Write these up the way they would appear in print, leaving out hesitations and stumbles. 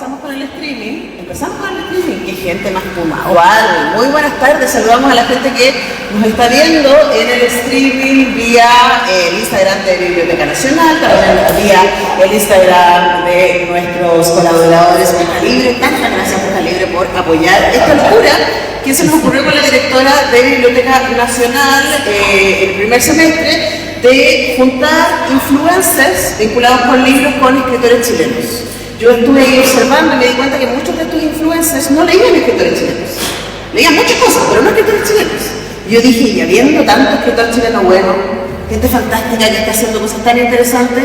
empezamos con el streaming, qué gente más puntual. Muy buenas tardes, saludamos a la gente que nos está viendo en el streaming vía el Instagram de Biblioteca Nacional, también vía el Instagram de nuestros colaboradores Bruja Libre. Tantas gracias Bruja Libre por apoyar esta locura que se nos ocurrió con la directora de Biblioteca Nacional el primer semestre, de juntar influencers vinculados con libros con escritores chilenos. Yo estuve ahí observando y me di cuenta que muchos de estos influencers no leían escritores chilenos. Leían muchas cosas, pero no escritores chilenos. Y yo dije, y habiendo tanto escritor chileno bueno, gente fantástica que está haciendo cosas tan interesantes,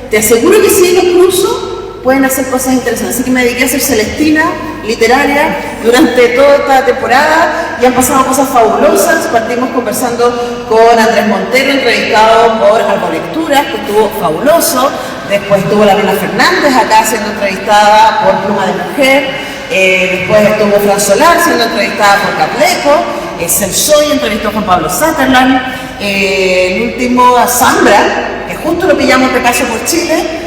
te aseguro que si los cruzo, pueden hacer cosas interesantes. Así que me dediqué a ser Celestina literaria durante toda esta temporada y han pasado cosas fabulosas. Partimos conversando con Andrés Montero, entrevistado por Alba Lecturas, que estuvo fabuloso. Después estuvo la Luna Fernández acá siendo entrevistada por Pluma de Mujer. Después estuvo Fran Solar siendo entrevistada por Capleco. Celsoy entrevistó a Juan Pablo Sutherland. El último a Zambra, que justo lo pillamos de paso por Chile.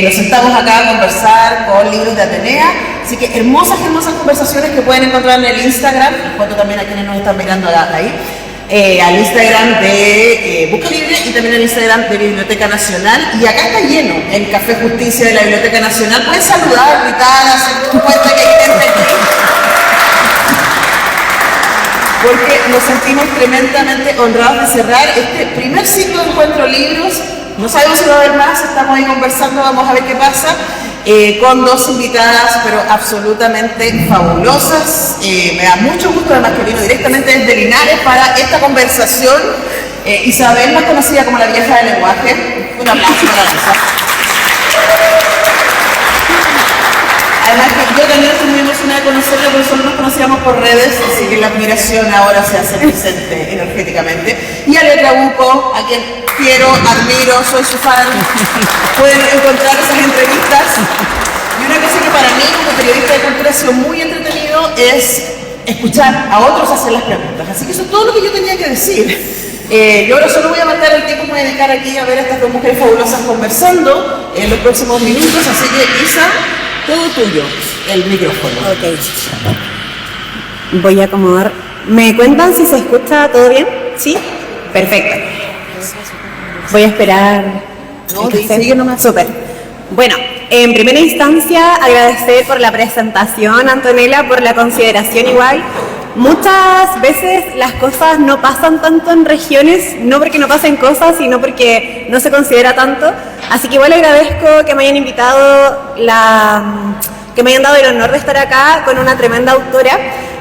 Nos sentamos acá a conversar con libros de Atenea, así que hermosas conversaciones que pueden encontrar en el Instagram, les cuento también a quienes nos están mirando ahí, al Instagram de Busca Libre y también al Instagram de Biblioteca Nacional. Y acá está lleno el Café Justicia de la Biblioteca Nacional, pueden saludar, gritar, hacer cuenta que hay gente aquí, porque nos sentimos tremendamente honrados de cerrar este primer ciclo de Encuentro Libros. No sabemos si va a haber más, estamos ahí conversando, vamos a ver qué pasa, con dos invitadas, pero absolutamente fabulosas. Me da mucho gusto, además, que vino directamente desde Linares para esta conversación. Isabel, más conocida como la vieja del lenguaje. Un aplauso para ella. Además que yo también estoy muy emocionada de conocerla, porque solo nos conocíamos por redes, así que la admiración ahora se hace presente energéticamente. Y a Letra Buco, a quien quiero, admiro, soy su fan. Pueden encontrar esas entrevistas. Y una cosa que para mí, como periodista de cultura, ha sido muy entretenido es escuchar a otros hacer las preguntas. Así que eso es todo lo que yo tenía que decir. Yo ahora solo voy a matar el tiempo, me voy a dedicar aquí a ver a estas dos mujeres fabulosas conversando en los próximos minutos. Así que, Isa, todo tuyo, el micrófono. Ok. Voy a acomodar. ¿Me cuentan si se escucha todo bien? ¿Sí? Perfecto. Voy a esperar. No, sigue nomás. Súper. Bueno, en primera instancia, agradecer por la presentación, Antonella, por la consideración igual. Muchas veces las cosas no pasan tanto en regiones, no porque no pasen cosas, sino porque no se considera tanto. Así que igual agradezco que me hayan invitado, que me hayan dado el honor de estar acá con una tremenda autora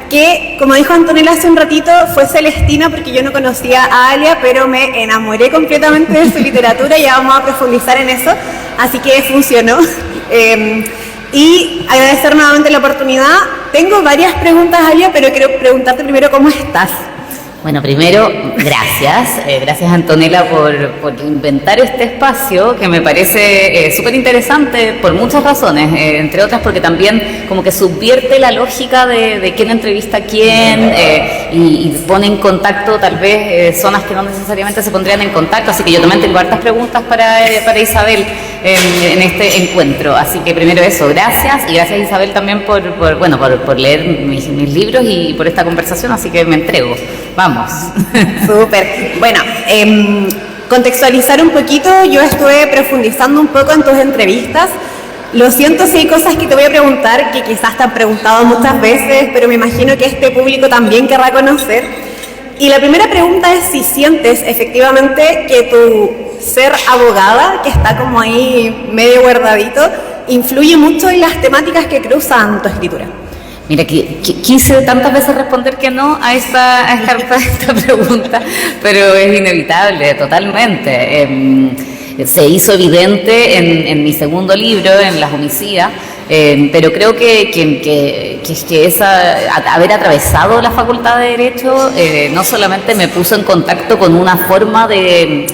que, como dijo Antonella hace un ratito, fue Celestina porque yo no conocía a Alia, pero me enamoré completamente de su literatura y ya vamos a profundizar en eso, así que funcionó. Y agradecer nuevamente la oportunidad. Tengo varias preguntas, Alia, pero quiero preguntarte primero cómo estás. Bueno, primero, gracias. Gracias, Antonella, por inventar este espacio que me parece súper interesante por muchas razones, entre otras porque también como que subvierte la lógica de quién entrevista a quién y pone en contacto tal vez zonas que no necesariamente se pondrían en contacto. Así que yo también tengo hartas preguntas para Isabel en este encuentro. Así que primero eso, gracias. Y gracias, Isabel, también por leer mis libros y por esta conversación. Así que me entrego. Vamos. Súper. Bueno, contextualizar un poquito, yo estuve profundizando un poco en tus entrevistas. Lo siento si hay cosas que te voy a preguntar que quizás te han preguntado muchas veces, pero me imagino que este público también querrá conocer. Y la primera pregunta es si sientes efectivamente que tu ser abogada, que está como ahí medio guardadito, influye mucho en las temáticas que cruzan tu escritura. Mira, quise tantas veces responder que no a esta pregunta, pero es inevitable, totalmente. Se hizo evidente en mi segundo libro, en Las Homicidas, pero creo que haber atravesado la Facultad de Derecho no solamente me puso en contacto con una forma de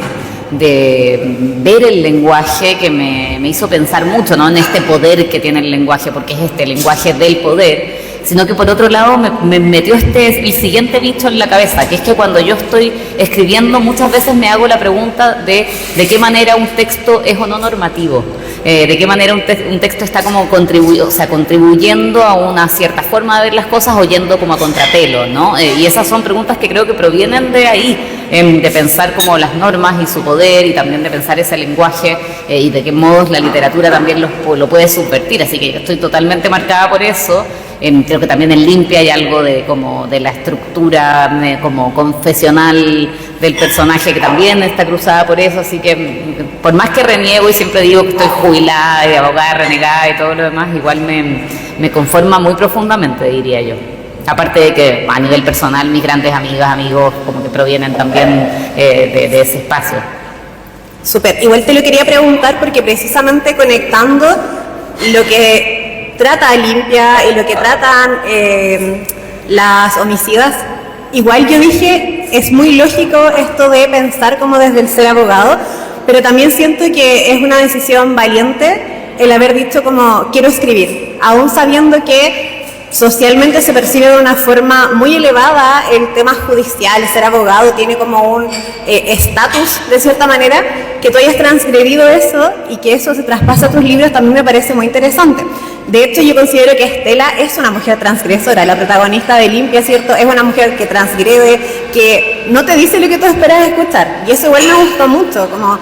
ver el lenguaje que me hizo pensar mucho, ¿no?, en este poder que tiene el lenguaje, porque es este lenguaje del poder, sino que por otro lado me metió el siguiente bicho en la cabeza, que es que cuando yo estoy escribiendo muchas veces me hago la pregunta de qué manera un texto es o no normativo, de qué manera un texto está como contribuyendo a una cierta forma de ver las cosas o yendo como a contrapelo, ¿no? Y esas son preguntas que creo que provienen de ahí, de pensar como las normas y su poder, y también de pensar ese lenguaje y de qué modos la literatura también lo puede subvertir. Así que yo estoy totalmente marcada por eso. Creo que también en Limpia hay algo de la estructura como confesional del personaje que también está cruzada por eso, así que por más que reniego y siempre digo que estoy jubilada y abogada renegada y todo lo demás, igual me conforma muy profundamente, diría yo. Aparte de que a nivel personal mis grandes amigas, amigos como que provienen también de ese espacio. Súper, igual te lo quería preguntar porque precisamente conectando lo que trata Limpia y lo que tratan las homicidas, igual yo dije, es muy lógico esto de pensar como desde el ser abogado, pero también siento que es una decisión valiente el haber dicho como quiero escribir, aún sabiendo que socialmente se percibe de una forma muy elevada el tema judicial, ser abogado tiene como un estatus de cierta manera, que tú hayas transgredido eso y que eso se traspasa a tus libros también me parece muy interesante. De hecho, yo considero que Estela es una mujer transgresora, la protagonista de Limpia, ¿cierto? Es una mujer que transgrede, que no te dice lo que tú esperas escuchar. Y eso igual me gustó mucho, como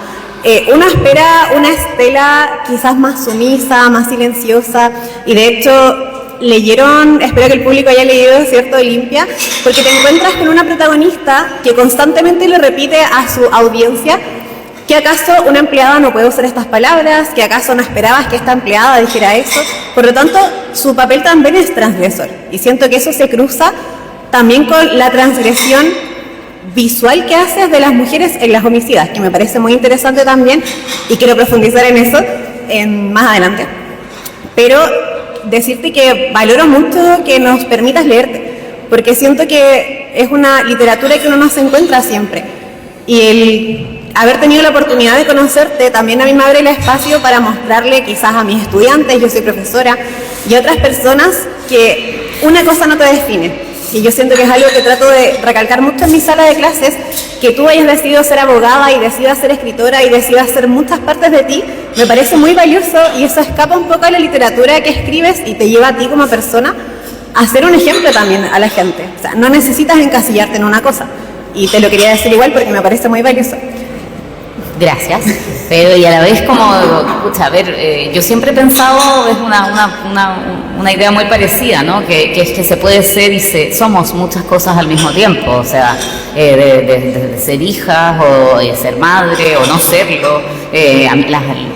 uno espera una Estela quizás más sumisa, más silenciosa, y de hecho leyeron, espero que el público haya leído, ¿cierto?, Limpia, porque te encuentras con una protagonista que constantemente le repite a su audiencia ¿que acaso una empleada no puede usar estas palabras? ¿Que acaso no esperabas que esta empleada dijera eso? Por lo tanto, su papel también es transgresor. Y siento que eso se cruza también con la transgresión visual que haces de las mujeres en las homicidas, que me parece muy interesante también, y quiero profundizar en eso más adelante. Pero decirte que valoro mucho que nos permitas leerte, porque siento que es una literatura que uno no se encuentra siempre. Y el haber tenido la oportunidad de conocerte también a mí me abre el espacio para mostrarle quizás a mis estudiantes, yo soy profesora, y a otras personas que una cosa no te define. Y yo siento que es algo que trato de recalcar mucho en mi sala de clases, que tú hayas decidido ser abogada y decidas ser escritora y decidas hacer muchas partes de ti, me parece muy valioso y eso escapa un poco a la literatura que escribes y te lleva a ti como persona a ser un ejemplo también a la gente. O sea, no necesitas encasillarte en una cosa. Y te lo quería decir igual porque me parece muy valioso. Gracias, pero y a la vez como, escucha, a ver, yo siempre he pensado, es una idea muy parecida, ¿no? Que es que se puede ser y somos muchas cosas al mismo tiempo, o sea, de ser hijas o ser madre o no serlo,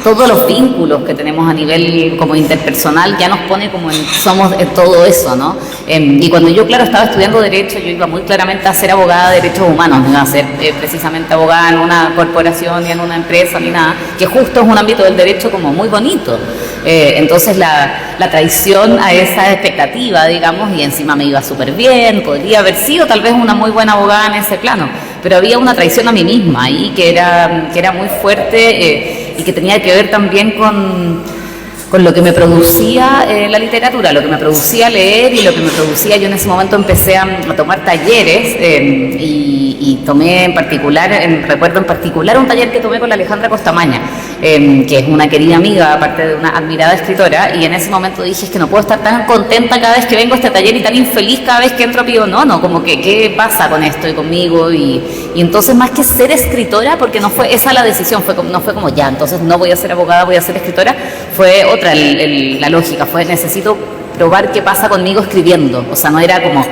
todos los vínculos que tenemos a nivel como interpersonal ya nos pone como somos todo eso, ¿no? Y cuando yo, claro, estaba estudiando Derecho, yo iba muy claramente a ser abogada de derechos humanos, no iba a ser precisamente abogada en una corporación ni en una empresa ni nada, que justo es un ámbito del derecho como muy bonito. Entonces la traición a esa expectativa, digamos, y encima me iba súper bien, podría haber sido tal vez una muy buena abogada en ese plano, pero había una traición a mí misma ahí que era muy fuerte y que tenía que ver también con lo que me producía la literatura, lo que me producía leer y lo que me producía, yo en ese momento empecé a tomar talleres y tomé en particular, recuerdo en particular un taller que tomé con la Alejandra Costamaña, que es una querida amiga, aparte de una admirada escritora, y en ese momento dije, es que no puedo estar tan contenta cada vez que vengo a este taller y tan infeliz cada vez que entro a Pío Nono, como que qué pasa con esto y conmigo, y entonces más que ser escritora, porque no fue esa la decisión, no fue como ya, entonces no voy a ser abogada, voy a ser escritora, fue otra la lógica, fue necesito probar qué pasa conmigo escribiendo, o sea, no era como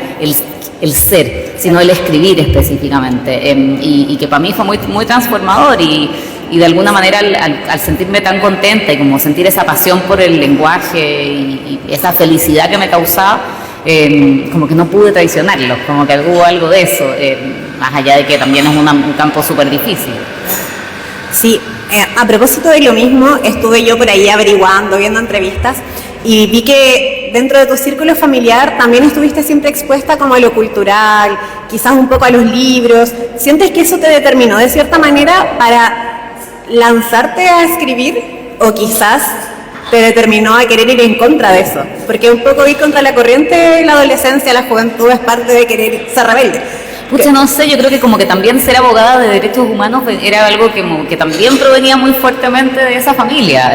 el ser, sino el escribir específicamente, y que para mí fue muy, muy transformador y de alguna manera al sentirme tan contenta y como sentir esa pasión por el lenguaje y esa felicidad que me causaba, como que no pude traicionarlo, como que hubo algo de eso, más allá de que también es un campo súper difícil. Sí, a propósito de lo mismo, estuve yo por ahí averiguando, viendo entrevistas y vi que dentro de tu círculo familiar también estuviste siempre expuesta como a lo cultural, quizás un poco a los libros. ¿Sientes que eso te determinó de cierta manera para lanzarte a escribir o quizás te determinó a querer ir en contra de eso? Porque un poco ir contra la corriente de la adolescencia, la juventud, es parte de querer ser rebelde. Pucha, no sé, yo creo que como que también ser abogada de derechos humanos era algo que también provenía muy fuertemente de esa familia,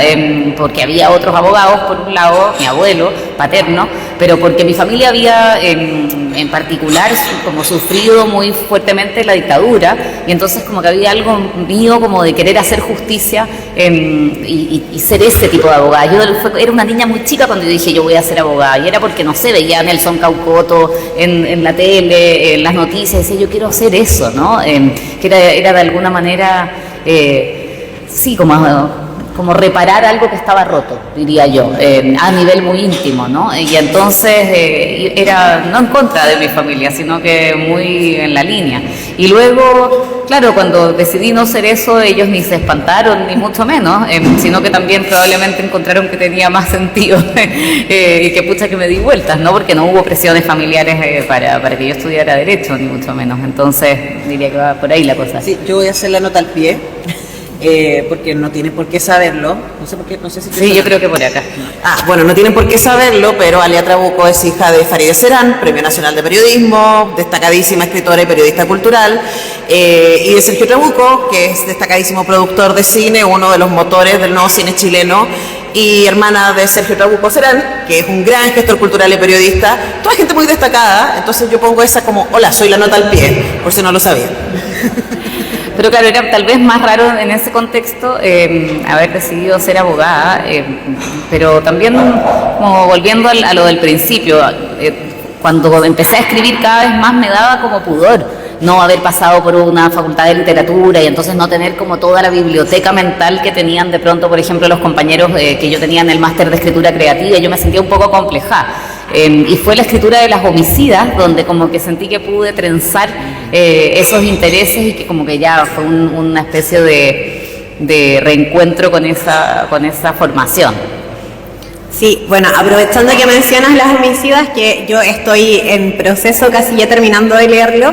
porque había otros abogados, por un lado, mi abuelo paterno, pero porque mi familia había en particular como sufrido muy fuertemente la dictadura, y entonces como que había algo mío como de querer hacer justicia y ser ese tipo de abogada. Yo era una niña muy chica cuando yo dije yo voy a ser abogada, y era porque, no sé, veía a Nelson Caucoto en la tele, en las noticias, decía yo quiero hacer eso, ¿no? Que era de alguna manera, sí, como reparar algo que estaba roto, diría yo, a nivel muy íntimo, ¿no? Y entonces era no en contra de mi familia, sino que muy en la línea. Y luego, claro, cuando decidí no ser eso, ellos ni se espantaron, ni mucho menos, sino que también probablemente encontraron que tenía más sentido y que pucha que me di vueltas, ¿no? Porque no hubo presiones familiares para que yo estudiara Derecho, ni mucho menos. Entonces, diría que va por ahí la cosa. Sí, yo voy a hacer la nota al pie. Porque no tienen por qué saberlo, no sé por qué, no sé si... Sí, yo creo que por acá. Bueno, no tienen por qué saberlo, pero Alia Trabuco es hija de Farideh Serán, Premio Nacional de Periodismo, destacadísima escritora y periodista cultural, y de Sergio Trabuco, que es destacadísimo productor de cine, uno de los motores del nuevo cine chileno, y hermana de Sergio Trabuco Serán, que es un gran gestor cultural y periodista, toda gente muy destacada. Entonces yo pongo esa como, hola, soy la nota al pie, por si no lo sabían. Pero claro, era tal vez más raro en ese contexto haber decidido ser abogada, pero también como volviendo a lo del principio, cuando empecé a escribir cada vez más me daba como pudor no haber pasado por una facultad de literatura y entonces no tener como toda la biblioteca mental que tenían de pronto, por ejemplo, los compañeros que yo tenía en el máster de escritura creativa. Yo me sentía un poco compleja. Y fue la escritura de Las Homicidas donde como que sentí que pude trenzar esos intereses y que como que ya fue una especie de reencuentro con esa formación. Sí, bueno, aprovechando que mencionas Las Homicidas, que yo estoy en proceso casi ya terminando de leerlo,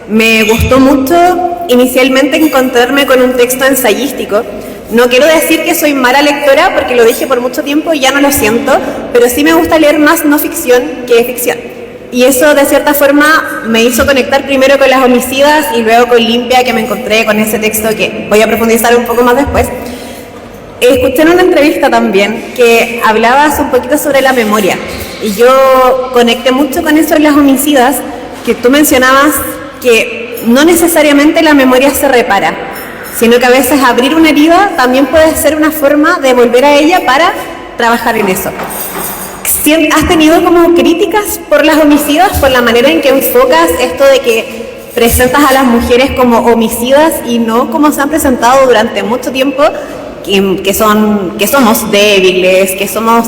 me gustó mucho inicialmente encontrarme con un texto ensayístico. No quiero decir que soy mala lectora, porque lo dije por mucho tiempo y ya no lo siento, pero sí me gusta leer más no ficción que ficción. Y eso de cierta forma me hizo conectar primero con Las Homicidas y luego con Limpia, que me encontré con ese texto que voy a profundizar un poco más después. Escuché en una entrevista también que hablabas un poquito sobre la memoria y yo conecté mucho con eso en Las Homicidas, que tú mencionabas que no necesariamente la memoria se repara, sino que a veces abrir una herida también puede ser una forma de volver a ella para trabajar en eso. ¿Has tenido como críticas por Las Homicidas, por la manera en que enfocas esto de que presentas a las mujeres como homicidas y no como se han presentado durante mucho tiempo, que somos débiles, que somos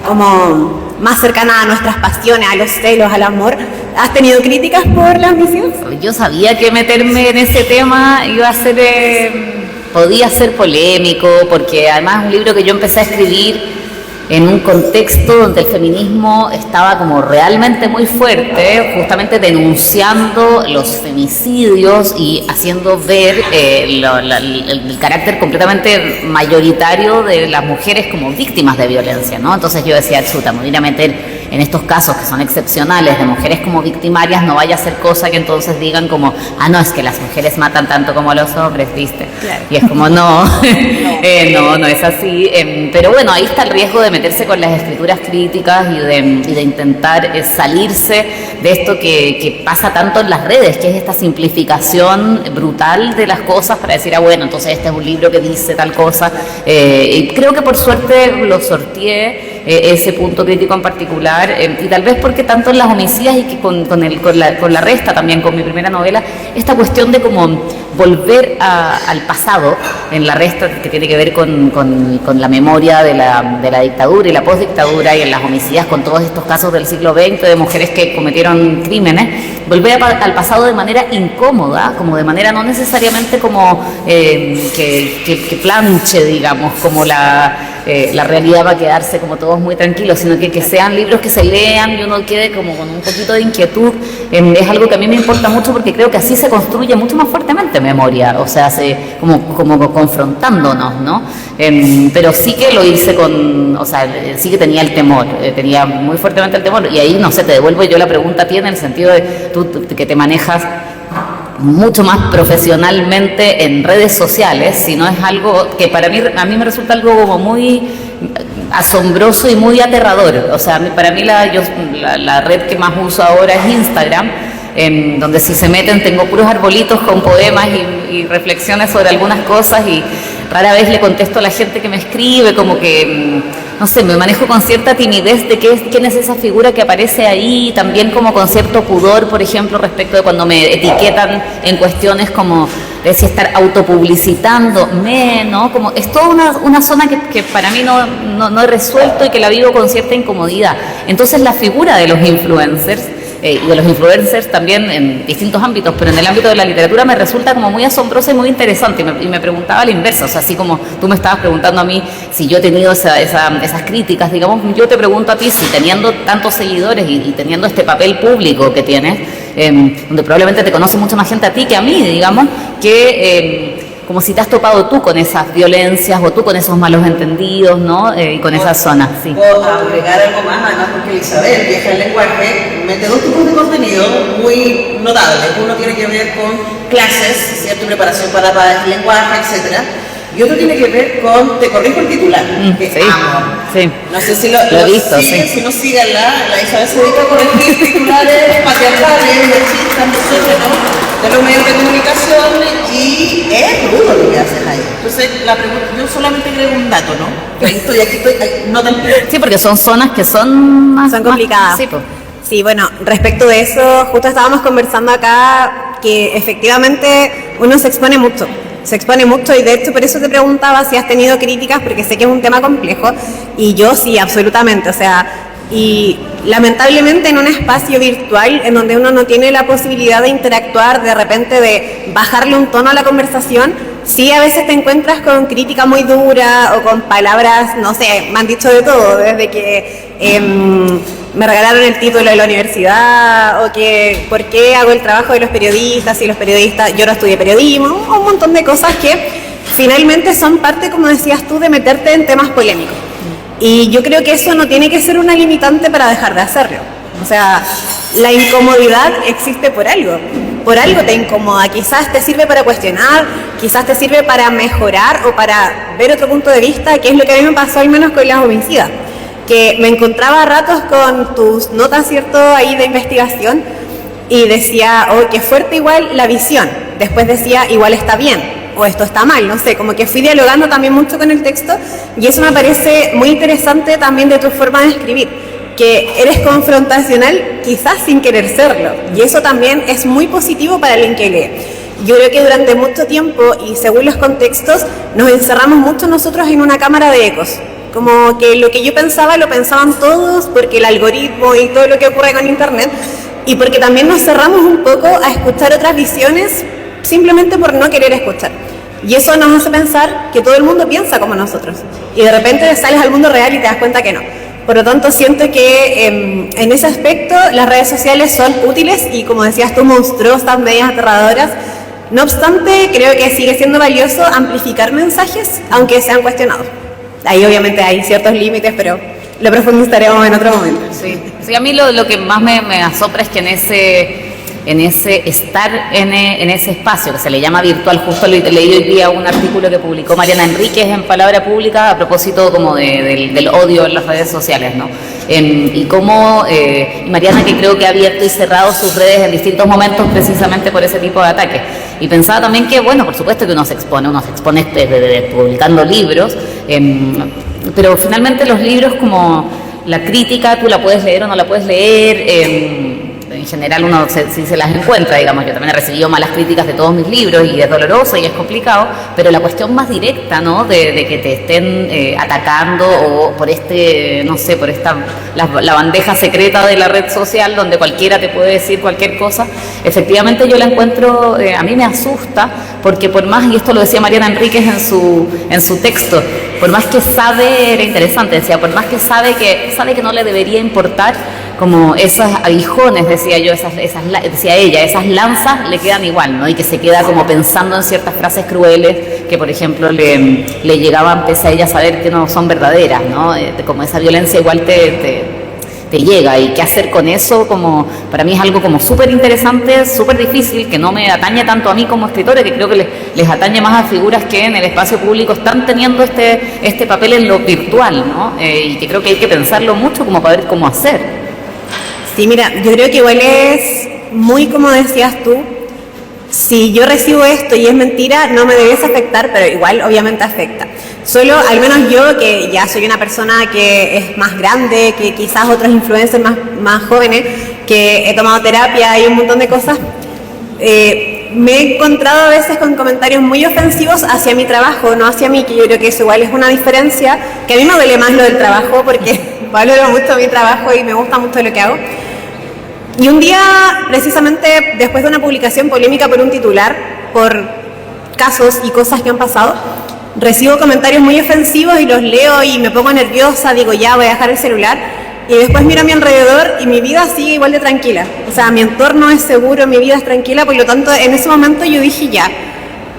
como más cercanas a nuestras pasiones, a los celos, al amor? ¿Has tenido críticas por Las Homicidas? Yo sabía que meterme en ese tema iba a ser, podía ser polémico, porque además es un libro que yo empecé a escribir en un contexto donde el feminismo estaba como realmente muy fuerte, justamente denunciando los femicidios y haciendo ver el carácter completamente mayoritario de las mujeres como víctimas de violencia, ¿no? Entonces yo decía, chuta, me voy a meter en estos casos que son excepcionales de mujeres como victimarias, no vaya a ser cosa que entonces digan como, no, es que las mujeres matan tanto como los hombres, ¿viste? Claro. Y es como, no, no es así. Pero bueno, ahí está el riesgo de meterse con las escrituras críticas y de intentar salirse de esto que pasa tanto en las redes, que es esta simplificación brutal de las cosas para decir, bueno, entonces este es un libro que dice tal cosa. Y creo que por suerte lo sorteé, ese punto crítico en particular, y tal vez porque tanto en Las Homicidas y que con la Resta también, con mi primera novela, esta cuestión de como volver al pasado en La Resta, que tiene que ver con la memoria de la dictadura y la postdictadura, y en Las Homicidas con todos estos casos del siglo XX de mujeres que cometieron crímenes, volver al pasado de manera incómoda, como de manera no necesariamente como que planche, digamos, como la realidad va a quedarse como todos muy tranquilos, sino que sean libros que se lean y uno quede como con un poquito de inquietud. Es algo que a mí me importa mucho porque creo que así se construye mucho más fuertemente memoria, o sea, como confrontándonos, ¿no? Pero sí que lo hice sí que tenía el temor, tenía muy fuertemente el temor, y ahí, no sé, te devuelvo yo la pregunta a ti en el sentido de tú que te manejas mucho más profesionalmente en redes sociales, si no es algo que a mí me resulta algo como muy asombroso y muy aterrador. O sea, para mí la red que más uso ahora es Instagram, donde si se meten tengo puros arbolitos con poemas y reflexiones sobre algunas cosas, y rara vez le contesto a la gente que me escribe, como que, no sé, me manejo con cierta timidez de quién es esa figura que aparece ahí, también como con cierto pudor, por ejemplo, respecto de cuando me etiquetan en cuestiones como de si estar autopublicitándome, ¿no? Como es toda una zona que para mí no he resuelto y que la vivo con cierta incomodidad. Entonces la figura de los influencers, y de los influencers también en distintos ámbitos, pero en el ámbito de la literatura me resulta como muy asombrosa y muy interesante, y me preguntaba a la inversa, o sea, así como tú me estabas preguntando a mí si yo he tenido esas críticas, digamos, yo te pregunto a ti si teniendo tantos seguidores y teniendo este papel público que tienes, donde probablemente te conoce mucha más gente a ti que a mí, digamos, como si te has topado tú con esas violencias o tú con esos malos entendidos, ¿no? Y con esas zonas, sí. O agregar algo más, además, porque Isabel, Viaje al Lenguaje, mete dos tipos de contenido muy notables. Uno tiene que ver con clases, ¿cierto? Preparación para el lenguaje, etcétera. Y otro tiene que ver con, te corrijo el titular, que sí, amo. Sí. No sé si lo he visto, siguen, sí. si no síganla, la Isabel se dedica a corregir titulares patriarcales, machistas, ¿no? De los medios de comunicación, y es rudo lo que haces ahí. Entonces, la pregunta, yo solamente agrego un dato, ¿no? Que aquí estoy, no te entiendo. Sí, porque son zonas que son más complicadas. Sí, pues. Sí, bueno, respecto de eso, justo estábamos conversando acá que efectivamente uno se expone mucho, y de hecho por eso te preguntaba si has tenido críticas, porque sé que es un tema complejo, y yo sí, absolutamente, o sea, y lamentablemente en un espacio virtual en donde uno no tiene la posibilidad de interactuar, de repente de bajarle un tono a la conversación, sí a veces te encuentras con crítica muy dura o con palabras, no sé, me han dicho de todo, desde que me regalaron el título de la universidad, o que por qué hago el trabajo de los periodistas, y los periodistas, yo no estudié periodismo, un montón de cosas que finalmente son parte, como decías tú, de meterte en temas polémicos. Y yo creo que eso no tiene que ser una limitante para dejar de hacerlo. O sea, la incomodidad existe por algo te incomoda, quizás te sirve para cuestionar, quizás te sirve para mejorar o para ver otro punto de vista, que es lo que a mí me pasó al menos con las homicidas, que me encontraba a ratos con tus notas, ¿cierto?, ahí de investigación, y decía, oh, qué fuerte igual la visión, después decía, igual está bien, o esto está mal, no sé, como que fui dialogando también mucho con el texto, y eso me parece muy interesante también de tu forma de escribir, que eres confrontacional quizás sin querer serlo, y eso también es muy positivo para alguien que lee. Yo creo que durante mucho tiempo, y según los contextos, nos encerramos mucho nosotros en una cámara de ecos, como que lo que yo pensaba lo pensaban todos, porque el algoritmo y todo lo que ocurre con internet, y porque también nos cerramos un poco a escuchar otras visiones simplemente por no querer escuchar. Y eso nos hace pensar que todo el mundo piensa como nosotros, y de repente sales al mundo real y te das cuenta que no. Por lo tanto, siento que en ese aspecto las redes sociales son útiles y, como decías tú, monstruosas, medias aterradoras. No obstante, creo que sigue siendo valioso amplificar mensajes, aunque sean cuestionados. Ahí obviamente hay ciertos límites, pero lo profundizaremos en otro momento. Sí, a mí lo que más me asopra es que en ese estar en ese espacio que se le llama virtual, justo leí hoy día un artículo que publicó Mariana Enríquez en Palabra Pública a propósito como del odio en las redes sociales, ¿no? Y cómo Mariana, que creo que ha abierto y cerrado sus redes en distintos momentos precisamente por ese tipo de ataques. Y pensaba también que, bueno, por supuesto que uno se expone publicando libros, pero finalmente los libros, como la crítica, tú la puedes leer o no la puedes leer, en general uno sí se las encuentra, digamos. Yo también he recibido malas críticas de todos mis libros y es doloroso y es complicado, pero la cuestión más directa, ¿no? De que te estén atacando o por no sé, por la bandeja secreta de la red social donde cualquiera te puede decir cualquier cosa, efectivamente yo la encuentro, a mí me asusta, porque por más, y esto lo decía Mariana Enríquez en su texto, por más que sabe, era interesante, decía, por más que sabe que no le debería importar, como esos aguijones, decía yo, decía ella, esas lanzas le quedan igual, ¿no? Y que se queda como pensando en ciertas frases crueles que, por ejemplo, le llegaban pese a ella saber que no son verdaderas, ¿no? Como esa violencia igual te llega, y qué hacer con eso, como para mí es algo como súper interesante, súper difícil, que no me atañe tanto a mí como escritora, que creo que les atañe más a figuras que en el espacio público están teniendo este papel en lo virtual, ¿no? Y que creo que hay que pensarlo mucho como para ver cómo hacer. Sí, mira, yo creo que igual es muy como decías tú, si yo recibo esto y es mentira, no me debes afectar, pero igual obviamente afecta. Solo, al menos yo, que ya soy una persona que es más grande, que quizás otros influencers más jóvenes, que he tomado terapia y un montón de cosas, me he encontrado a veces con comentarios muy ofensivos hacia mi trabajo, no hacia mí, que yo creo que eso igual es una diferencia, que a mí me duele más lo del trabajo, porque valoro mucho mi trabajo y me gusta mucho lo que hago. Y un día, precisamente después de una publicación polémica por un titular, por casos y cosas que han pasado, recibo comentarios muy ofensivos y los leo y me pongo nerviosa, digo ya voy a dejar el celular, y después miro a mi alrededor y mi vida sigue igual de tranquila. O sea, mi entorno es seguro, mi vida es tranquila, por lo tanto en ese momento yo dije ya,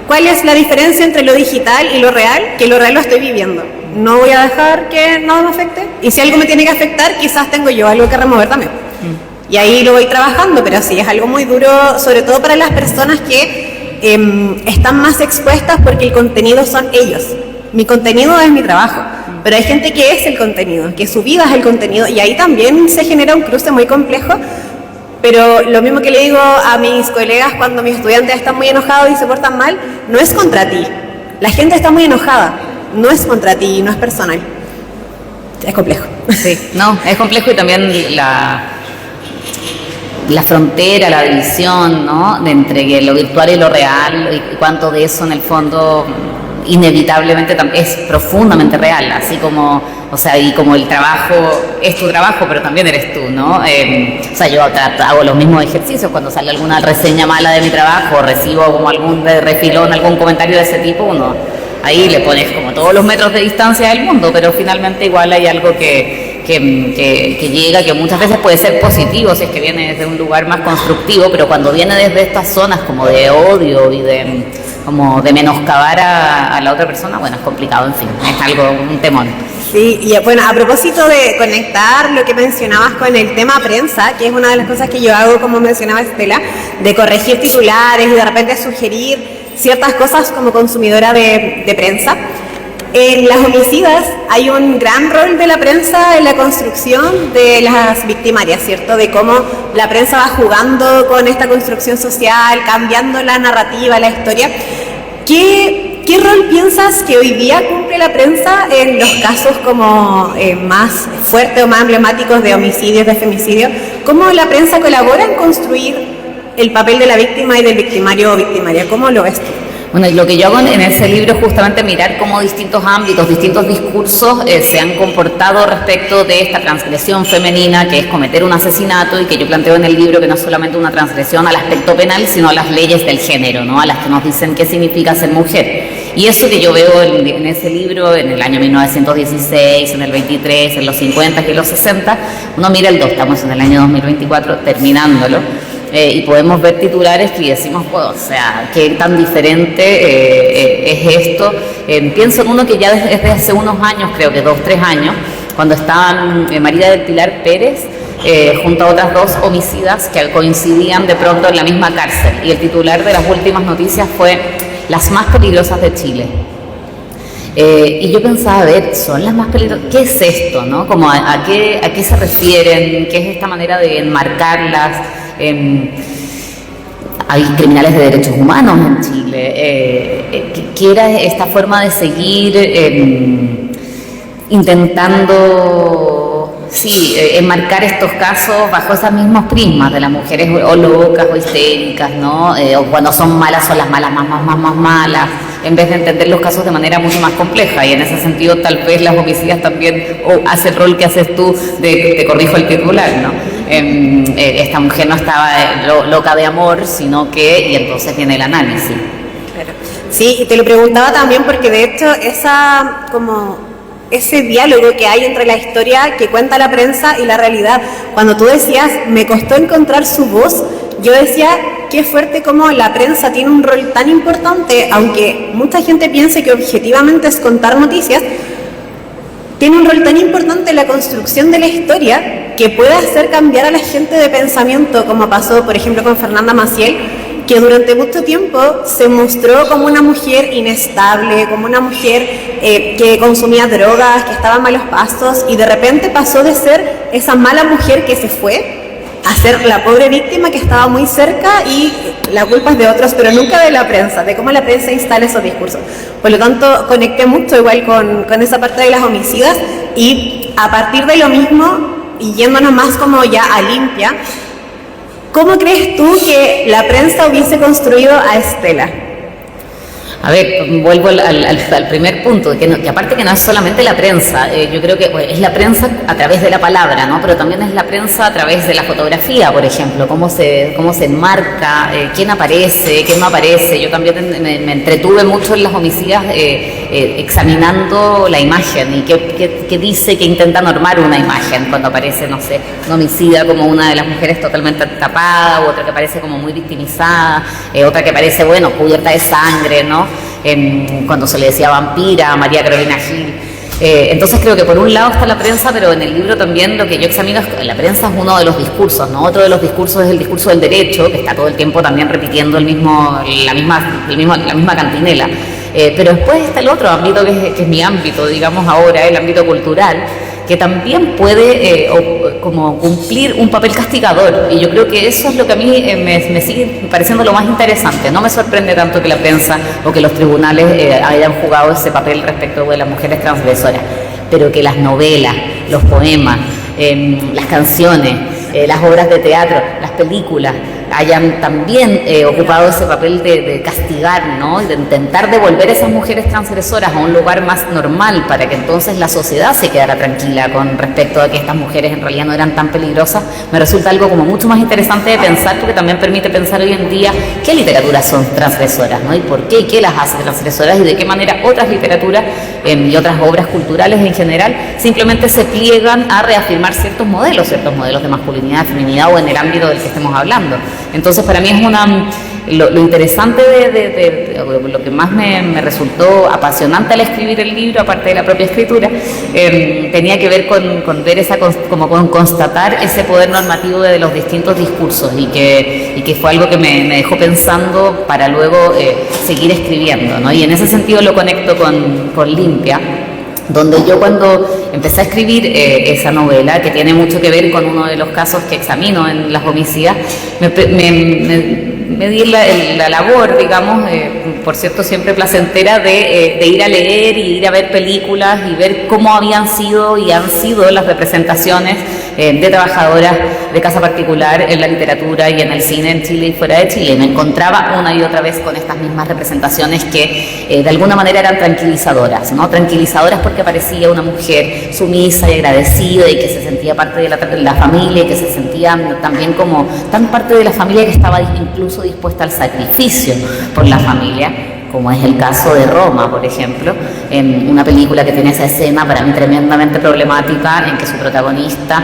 ¿cuál es la diferencia entre lo digital y lo real? Que lo real lo estoy viviendo. No voy a dejar que nada me afecte, y si algo me tiene que afectar, quizás tengo yo algo que remover también. Y ahí lo voy trabajando, pero sí, es algo muy duro, sobre todo para las personas que están más expuestas porque el contenido son ellos. Mi contenido es mi trabajo, pero hay gente que es el contenido, que su vida es el contenido, y ahí también se genera un cruce muy complejo. Pero lo mismo que le digo a mis colegas cuando mis estudiantes están muy enojados y se portan mal, no es contra ti. La gente está muy enojada, no es contra ti, no es personal. Es complejo. Sí, no, es complejo, y también la frontera, la división, ¿no? De entre lo virtual y lo real, y cuánto de eso en el fondo inevitablemente es profundamente real, así como, o sea, y como el trabajo es tu trabajo, pero también eres tú, ¿no? O sea, yo hago los mismos ejercicios cuando sale alguna reseña mala de mi trabajo, recibo como algún refilón, algún comentario de ese tipo, uno ahí le pones como todos los metros de distancia del mundo, pero finalmente igual hay algo que llega, que muchas veces puede ser positivo si es que viene desde un lugar más constructivo, pero cuando viene desde estas zonas como de odio y como de menoscabar a la otra persona, bueno, es complicado, en fin, es algo, un temor. Sí, y bueno, a propósito de conectar lo que mencionabas con el tema prensa, que es una de las cosas que yo hago, como mencionaba Estela, de corregir titulares y de repente sugerir ciertas cosas como consumidora de prensa. En Las Homicidas hay un gran rol de la prensa en la construcción de las victimarias, ¿cierto? De cómo la prensa va jugando con esta construcción social, cambiando la narrativa, la historia. ¿Qué rol piensas que hoy día cumple la prensa en los casos como más fuertes o más emblemáticos de homicidios, de femicidios? ¿Cómo la prensa colabora en construir el papel de la víctima y del victimario o victimaria? ¿Cómo lo ves tú? Bueno, y lo que yo hago en ese libro es justamente mirar cómo distintos ámbitos, distintos discursos se han comportado respecto de esta transgresión femenina, que es cometer un asesinato, y que yo planteo en el libro que no es solamente una transgresión al aspecto penal, sino a las leyes del género, ¿no? A las que nos dicen qué significa ser mujer. Y eso que yo veo en ese libro, en el año 1916, en el 23, en los 50 y en los 60, uno mira el 2, estamos en el año 2024 terminándolo. Y podemos ver titulares que decimos, pues, o sea, qué tan diferente es esto. Pienso en uno que ya desde hace unos años, creo que 2, 3 años, cuando estaban María del Pilar Pérez junto a otras 2 homicidas que coincidían de pronto en la misma cárcel. Y el titular de las últimas noticias fue "Las más peligrosas de Chile". Y yo pensaba, a ver, ¿son las más peligrosas? ¿Qué es esto, no? Como a qué se refieren? ¿Qué es esta manera de enmarcarlas? Hay criminales de derechos humanos en Chile. ¿Qué era esta forma de seguir intentando Sí, enmarcar estos casos bajo esos mismos prismas de las mujeres o locas o histéricas, ¿no? O cuando son malas son las malas más malas, en vez de entender los casos de manera mucho más compleja. Y en ese sentido tal vez las homicidas también hace el rol que haces tú de, te corrijo el titular, ¿no? Esta mujer no estaba loca de amor, sino que, y entonces viene el análisis. Claro. Sí, y te lo preguntaba también porque de hecho ese diálogo que hay entre la historia que cuenta la prensa y la realidad. Cuando tú decías, me costó encontrar su voz, yo decía, qué fuerte como la prensa tiene un rol tan importante, aunque mucha gente piense que objetivamente es contar noticias, tiene un rol tan importante en la construcción de la historia que puede hacer cambiar a la gente de pensamiento, como pasó, por ejemplo, con Fernanda Maciel, que durante mucho tiempo se mostró como una mujer inestable, como una mujer que consumía drogas, que estaba en malos pasos, y de repente pasó de ser esa mala mujer que se fue a ser la pobre víctima que estaba muy cerca, y la culpa es de otros, pero nunca de la prensa, de cómo la prensa instala esos discursos. Por lo tanto, conecté mucho igual con esa parte de las homicidas, y a partir de lo mismo, y yéndonos más como ya a limpia, ¿cómo crees tú que la prensa hubiese construido a Estela? A ver, vuelvo al primer punto, que aparte que no es solamente la prensa, yo creo que es la prensa a través de la palabra, ¿no? Pero también es la prensa a través de la fotografía, por ejemplo, cómo se enmarca, quién aparece, quién no aparece. Yo también me entretuve mucho en las homicidas examinando la imagen y qué dice, que intenta normar una imagen cuando aparece, no sé, una homicida como una de las mujeres totalmente tapada, u otra que aparece como muy victimizada, otra que aparece, bueno, cubierta de sangre, ¿no? Cuando se le decía vampira a María Carolina Gil. Entonces creo que por un lado está la prensa, pero en el libro también lo que yo examino es que la prensa es uno de los discursos, ¿no? Otro de los discursos es el discurso del derecho, que está todo el tiempo también repitiendo la misma cantinela. Pero después está el otro ámbito que es mi ámbito, digamos ahora, el ámbito cultural, que también puede como cumplir un papel castigador, y yo creo que eso es lo que a mí me sigue pareciendo lo más interesante. No me sorprende tanto que la prensa o que los tribunales hayan jugado ese papel respecto de las mujeres transgresoras, pero que las novelas, los poemas, las canciones, las obras de teatro, las películas hayan también ocupado ese papel de castigar, ¿no? Y de intentar devolver a esas mujeres transgresoras a un lugar más normal, para que entonces la sociedad se quedara tranquila con respecto a que estas mujeres en realidad no eran tan peligrosas, me resulta algo como mucho más interesante de pensar, porque también permite pensar hoy en día qué literaturas son transgresoras, ¿no? Y por qué, y qué las hace transgresoras, y de qué manera otras literaturas y otras obras culturales en general simplemente se pliegan a reafirmar ciertos modelos de masculinidad, de feminidad, o en el ámbito del que estemos hablando. Entonces para mí es lo interesante lo que más me resultó apasionante al escribir el libro, aparte de la propia escritura, tenía que ver con ver con constatar ese poder normativo de los distintos discursos, y que fue algo que me dejó pensando para luego seguir escribiendo, ¿no? Y en ese sentido lo conecto con Limpia, donde yo cuando empecé a escribir esa novela, que tiene mucho que ver con uno de los casos que examino en las homicidas, me di la labor, digamos, por cierto siempre placentera, de ir a leer y ir a ver películas y ver cómo habían sido y han sido las representaciones de trabajadoras de casa particular en la literatura y en el cine en Chile y fuera de Chile. Me encontraba una y otra vez con estas mismas representaciones que de alguna manera eran tranquilizadoras, ¿no? Tranquilizadoras porque aparecía una mujer sumisa y agradecida, y que se sentía parte de la familia, y que se sentía también como tan parte de la familia que estaba incluso dispuesta al sacrificio por la familia, como es el caso de Roma, por ejemplo, en una película que tiene esa escena para mí tremendamente problemática, en que su protagonista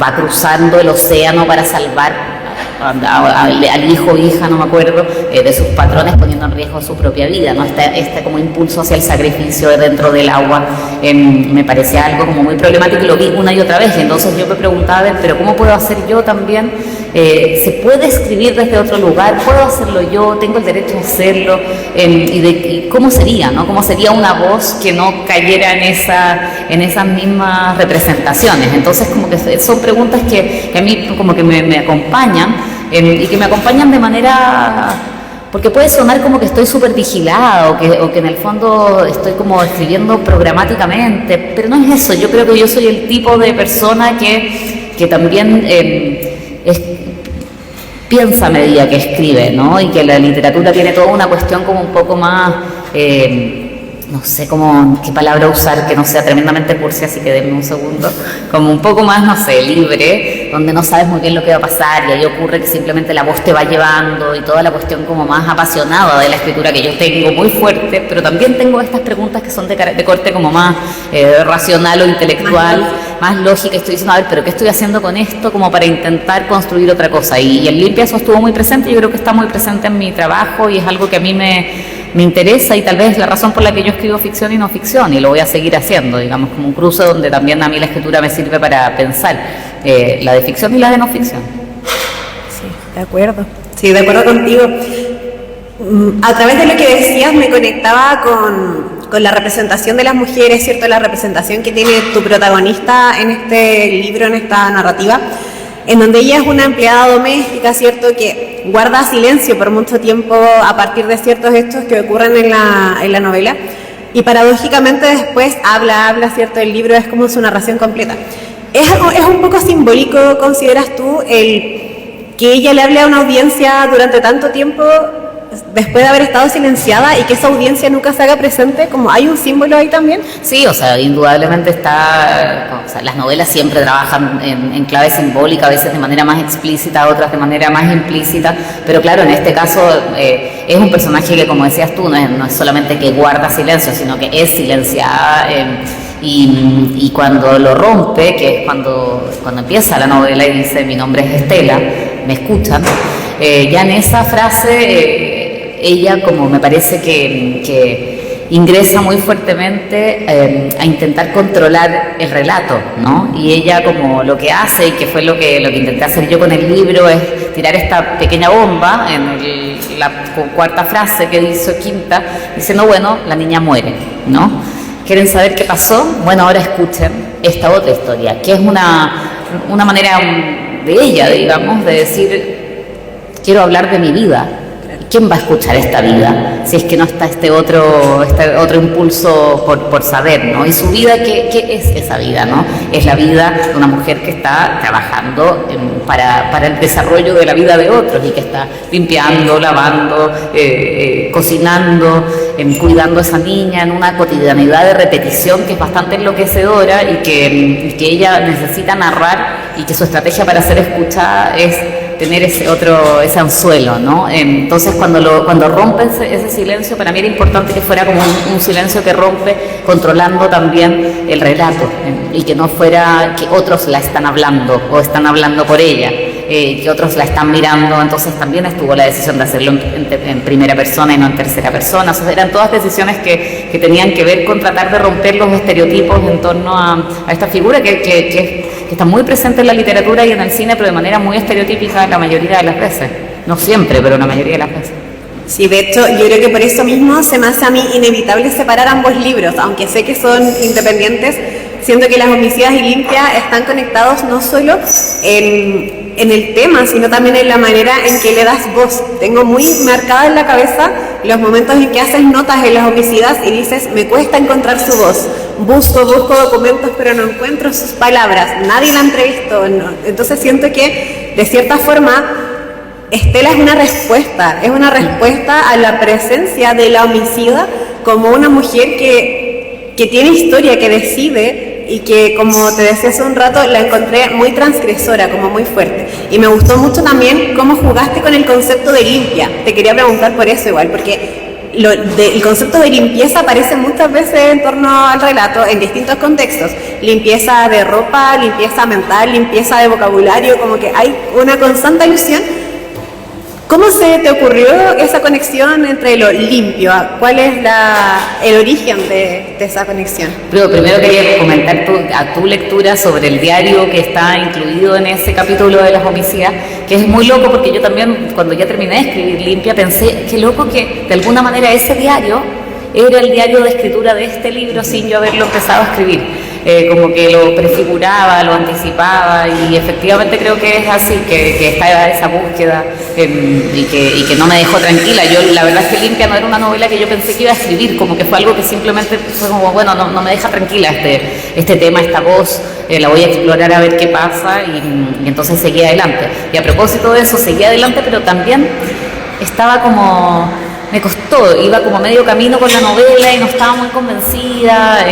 va cruzando el océano para salvar al hijo o hija, no me acuerdo, de sus patrones, poniendo en riesgo su propia vida, ¿no? Este como impulso hacia el sacrificio dentro del agua me parecía algo como muy problemático, y lo vi una y otra vez, y entonces yo me preguntaba, pero ¿cómo puedo hacer yo también? ¿Se puede escribir desde otro lugar? ¿Puedo hacerlo yo? ¿Tengo el derecho a hacerlo? Y ¿cómo sería, no? ¿Cómo sería una voz que no cayera en esas mismas representaciones? Entonces como que son preguntas que a mí como que me acompañan, y que me acompañan de manera porque puede sonar como que estoy súper vigilada o que en el fondo estoy como escribiendo programáticamente, pero no es eso. Yo creo que yo soy el tipo de persona que también piensa a medida que escribe, ¿no? Y que la literatura tiene toda una cuestión como un poco más, no sé qué palabra usar que no sea tremendamente cursi, así que denme un segundo, como un poco más, no sé, libre, donde no sabes muy bien lo que va a pasar y ahí ocurre que simplemente la voz te va llevando y toda la cuestión como más apasionada de la escritura que yo tengo muy fuerte, pero también tengo estas preguntas que son de corte como más racional o intelectual, más lógica, y estoy diciendo, a ver, pero ¿qué estoy haciendo con esto como para intentar construir otra cosa? Y en Limpia eso estuvo muy presente, yo creo que está muy presente en mi trabajo y es algo que a mí me interesa y tal vez es la razón por la que yo escribo ficción y no ficción y lo voy a seguir haciendo, digamos, como un cruce donde también a mí la escritura me sirve para pensar la de ficción y la de no ficción. Sí, de acuerdo contigo. A través de lo que decías me conectaba con la representación de las mujeres, ¿cierto? La representación que tiene tu protagonista en este libro, en esta narrativa, en donde ella es una empleada doméstica, ¿cierto?, que guarda silencio por mucho tiempo a partir de ciertos hechos que ocurren en la novela, y paradójicamente después habla, ¿cierto?, el libro es como su narración completa. ¿Es un poco simbólico, consideras tú, el que ella le hable a una audiencia durante tanto tiempo después de haber estado silenciada y que esa audiencia nunca se haga presente? Como hay un símbolo ahí también. Sí, o sea, indudablemente las novelas siempre trabajan en clave simbólica, a veces de manera más explícita, otras de manera más implícita, pero claro, en este caso es un personaje que, como decías tú, no es solamente que guarda silencio, sino que es silenciada, y cuando lo rompe, que es cuando empieza la novela y dice mi nombre es Estela, me escuchan, ya en esa frase ella como me parece que ingresa muy fuertemente a intentar controlar el relato, ¿no? Y ella como lo que hace, y que fue lo que intenté hacer yo con el libro, es tirar esta pequeña bomba en la cuarta frase que dice, quinta, diciendo, bueno, la niña muere, ¿no? ¿Quieren saber qué pasó? Bueno, ahora escuchen esta otra historia, que es una manera de ella, digamos, de decir, quiero hablar de mi vida. ¿Quién va a escuchar esta vida si es que no está este otro impulso por saber, ¿no? Y su vida, ¿qué es esa vida, no? Es la vida de una mujer que está trabajando para el desarrollo de la vida de otros y que está limpiando, lavando, cocinando, cuidando a esa niña en una cotidianidad de repetición que es bastante enloquecedora y que ella necesita narrar, y que su estrategia para ser escuchada es tener ese anzuelo, ¿no? Entonces cuando rompe ese silencio, para mí era importante que fuera como un silencio que rompe controlando también el relato, y que no fuera que otros la están hablando o están hablando por ella, que otros la están mirando. Entonces también estuvo la decisión de hacerlo en primera persona y no en tercera persona. O sea, eran todas decisiones que tenían que ver con tratar de romper los estereotipos en torno a esta figura que está muy presente en la literatura y en el cine, pero de manera muy estereotípica la mayoría de las veces. No siempre, pero la mayoría de las veces. Sí, de hecho, yo creo que por eso mismo se me hace a mí inevitable separar ambos libros, aunque sé que son independientes, siento que Las Homicidas y Limpia están conectados no solo en el tema, sino también en la manera en que le das voz. Tengo muy marcada en la cabeza los momentos en que haces notas en Las Homicidas y dices, me cuesta encontrar su voz, busco documentos pero no encuentro sus palabras, nadie la entrevistó, no. Entonces siento que de cierta forma Estela es una respuesta a la presencia de la homicida como una mujer que tiene historia, que decide, y que, como te decía hace un rato, la encontré muy transgresora, como muy fuerte. Y me gustó mucho también cómo jugaste con el concepto de limpia. Te quería preguntar por eso igual, porque el concepto de limpieza aparece muchas veces en torno al relato en distintos contextos. Limpieza de ropa, limpieza mental, limpieza de vocabulario, como que hay una constante alusión. ¿Cómo se te ocurrió esa conexión entre lo limpio? ¿Cuál es el origen de esa conexión? Primero quería comentar tu lectura sobre el diario que está incluido en ese capítulo de Las Homicidas, que es muy loco porque yo también, cuando ya terminé de escribir Limpia, pensé, qué loco que de alguna manera ese diario era el diario de escritura de este libro sin yo haberlo empezado a escribir. como que lo prefiguraba, lo anticipaba, y efectivamente creo que es así, que está esa búsqueda y que no me dejó tranquila. Yo la verdad es que Limpia no era una novela que yo pensé que iba a escribir, como que fue algo que simplemente fue como, bueno, no me deja tranquila este tema, esta voz, la voy a explorar a ver qué pasa, y entonces seguí adelante. Y a propósito de eso, seguí adelante, pero también estaba como, me costó, iba como medio camino con la novela y no estaba muy convencida.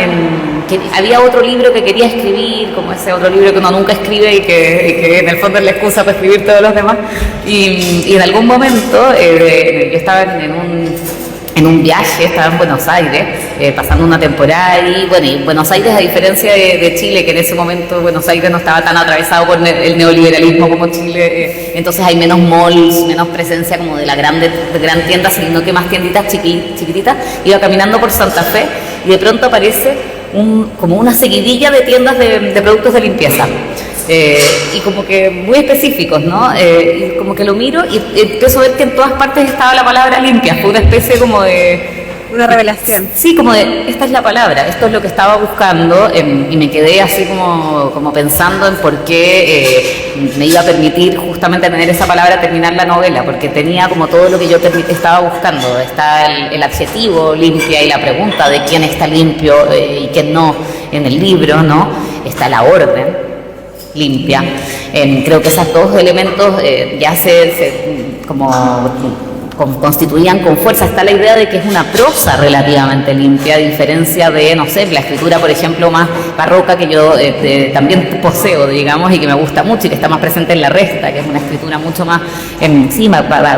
Que había otro libro que quería escribir, como ese otro libro que uno nunca escribe y que en el fondo es la excusa para escribir todos los demás. Y en algún momento yo estaba en un viaje, estaba en Buenos Aires, pasando una temporada ahí. Bueno, y Buenos Aires, a diferencia de Chile, que en ese momento Buenos Aires no estaba tan atravesado por el neoliberalismo como Chile, entonces hay menos malls, menos presencia como de la gran tienda, sino que más tienditas chiquititas. Iba caminando por Santa Fe y de pronto aparece como una seguidilla de tiendas de productos de limpieza. Y como que muy específicos, ¿no? Y como que lo miro y empiezo a ver que en todas partes estaba la palabra limpia. Fue una especie como de... Una revelación. Sí, como de, esta es la palabra, esto es lo que estaba buscando, y me quedé así como pensando en por qué me iba a permitir justamente tener esa palabra, terminar la novela, porque tenía como todo lo que yo estaba buscando. Está el adjetivo limpia y la pregunta de quién está limpio y quién no en el libro, ¿no? Está la orden limpia. Creo que esos dos elementos ya constituían con fuerza. Está la idea de que es una prosa relativamente limpia, a diferencia de, no sé, la escritura, por ejemplo, más barroca, que yo también poseo, digamos, y que me gusta mucho y que está más presente en La Resta, que es una escritura mucho más,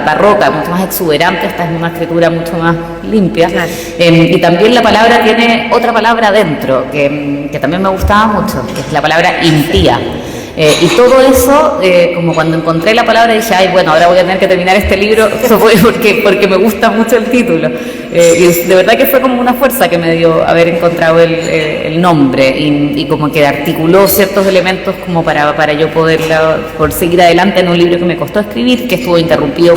barroca, mucho más exuberante. Esta es una escritura mucho más limpia. Claro. Y también la palabra tiene otra palabra dentro, que también me gustaba mucho, que es la palabra impía. Y todo eso, como cuando encontré la palabra dije, ay, bueno, ahora voy a tener que terminar este libro, porque me gusta mucho el título. Y de verdad que fue como una fuerza que me dio haber encontrado el nombre, y como que articuló ciertos elementos como para yo poder seguir adelante en un libro que me costó escribir, que estuvo interrumpido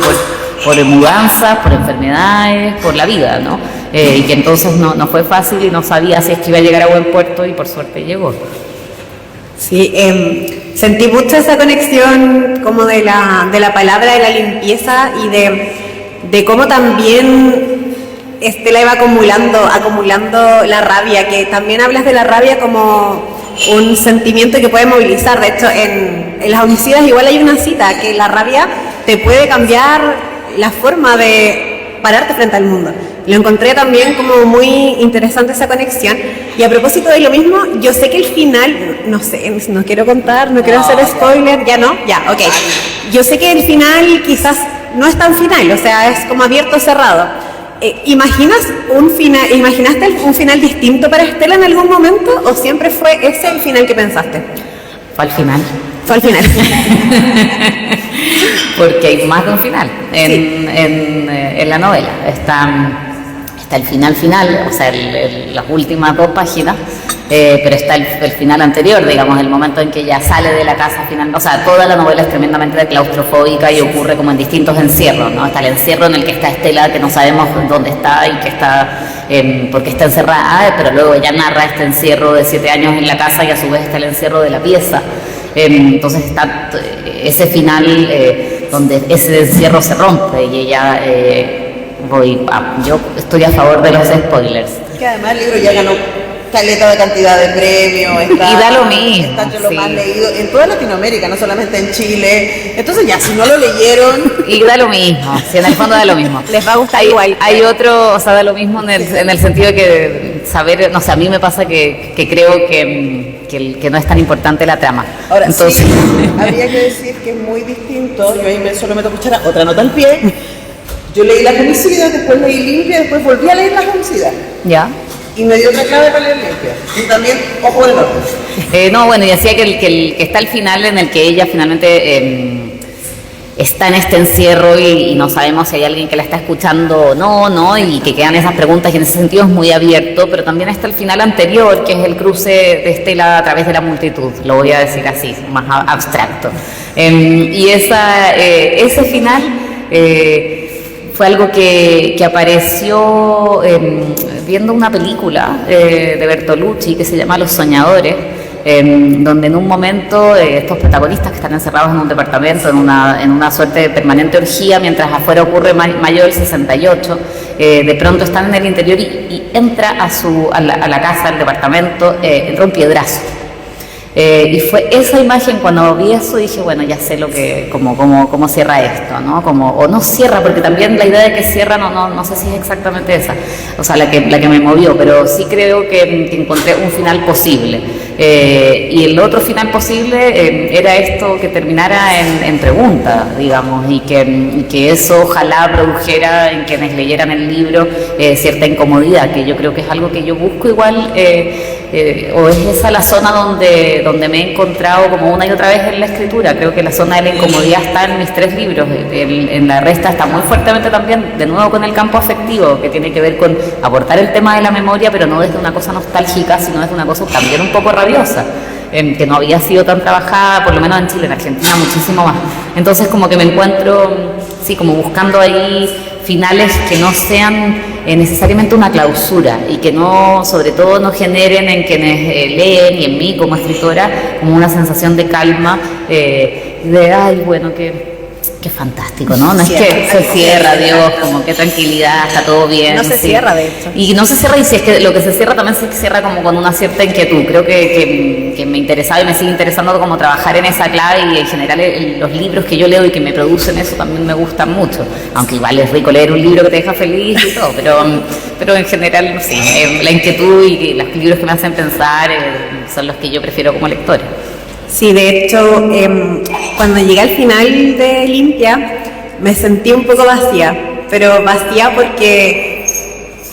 por mudanzas, por enfermedades, por la vida, ¿no? Y que entonces no fue fácil y no sabía si es que iba a llegar a buen puerto, y por suerte llegó. Sí, sentí mucho esa conexión como de la palabra de la limpieza y de cómo también Estela iba acumulando la rabia, que también hablas de la rabia como un sentimiento que puede movilizar. De hecho, en Las Homicidas igual hay una cita, que la rabia te puede cambiar la forma de pararte frente al mundo. Lo encontré también como muy interesante esa conexión. Y a propósito de lo mismo, yo sé que el final, no sé, no quiero contar, no quiero hacer spoiler, ¿ya no? Ya, ok. Yo sé que el final quizás no es tan final, o sea, es como abierto o cerrado. ¿Imaginaste un final distinto para Estela en algún momento, o siempre fue ese el final que pensaste? Fue al final. Fue al final. Porque hay más de un final en la novela. Está el final, o sea, las últimas 2 páginas, pero está el final anterior, digamos, el momento en que ella sale de la casa final. O sea, toda la novela es tremendamente claustrofóbica y ocurre como en distintos encierros, ¿no? Está el encierro en el que está Estela, que no sabemos dónde está y que está, porque está encerrada, pero luego ella narra este encierro de 7 años en la casa, y a su vez está el encierro de la pieza. Entonces está ese final donde ese encierro se rompe, y ella... yo estoy a favor de los spoilers. Que además el libro ya ganó caleta de cantidad de premios, y da lo mismo, está entre lo más leído en toda Latinoamérica, no solamente en Chile. Entonces ya, si no lo leyeron... Y da lo mismo, si en el fondo da lo mismo. Les va a gustar igual. Hay otro, o sea, da lo mismo en el sentido de que saber, no sé, a mí me pasa que creo que no es tan importante la trama. Ahora, entonces, sí, habría que decir que es muy distinto. Yo ahí solo me toco echar otra nota al pie. Yo leí Las Homicidas, después leí Limpia, después volví a leer Las Homicidas. Ya. Y me dio otra clave para leer Limpia. Y también Ojo del Norte. No, bueno, y decía que está el final en el que ella finalmente está en este encierro y no sabemos si hay alguien que la está escuchando o no, y que quedan esas preguntas, y en ese sentido es muy abierto, pero también está el final anterior, que es el cruce de Estela a través de la multitud, lo voy a decir así, más abstracto. Y ese final... fue algo que apareció viendo una película de Bertolucci que se llama Los Soñadores, donde en un momento estos protagonistas que están encerrados en un departamento, en una suerte de permanente orgía, mientras afuera ocurre mayo del 68, de pronto están en el interior y entra a la casa, al departamento, entra un piedrazo. Y fue esa imagen, cuando vi eso dije, bueno, ya sé cómo cierra esto, ¿no? O no cierra, porque también la idea de que cierra no sé si es exactamente esa, o sea, la que me movió, pero sí creo que encontré un final posible. Y el otro final posible era esto, que terminara en pregunta, digamos, y que eso ojalá produjera en quienes leyeran el libro cierta incomodidad, que yo creo que es algo que yo busco igual, o es esa la zona donde me he encontrado como una y otra vez en la escritura. Creo que la zona de la incomodidad está en mis 3 libros, en La Resta está muy fuertemente también, de nuevo con el campo afectivo, que tiene que ver con abordar el tema de la memoria, pero no desde una cosa nostálgica, sino desde una cosa también un poco rabiosa, que no había sido tan trabajada, por lo menos en Chile, en Argentina muchísimo más. Entonces como que me encuentro, sí, como buscando ahí finales que no sean necesariamente una clausura y que sobre todo no generen en quienes leen y en mí como escritora como una sensación de calma, ay, bueno, qué fantástico, ¿no? No es que se cierra, Dios, como qué tranquilidad, está todo bien. No se cierra, de hecho. Y no se cierra, y si es que lo que se cierra también se cierra como con una cierta inquietud. Creo que me interesaba y me sigue interesando como trabajar en esa clave, y en general los libros que yo leo y que me producen eso también me gustan mucho. Aunque igual es rico leer un libro que te deja feliz y todo, pero en general sí, la inquietud y los libros que me hacen pensar son los que yo prefiero como lectora. Sí, de hecho, cuando llegué al final de Limpia, me sentí un poco vacía, pero vacía porque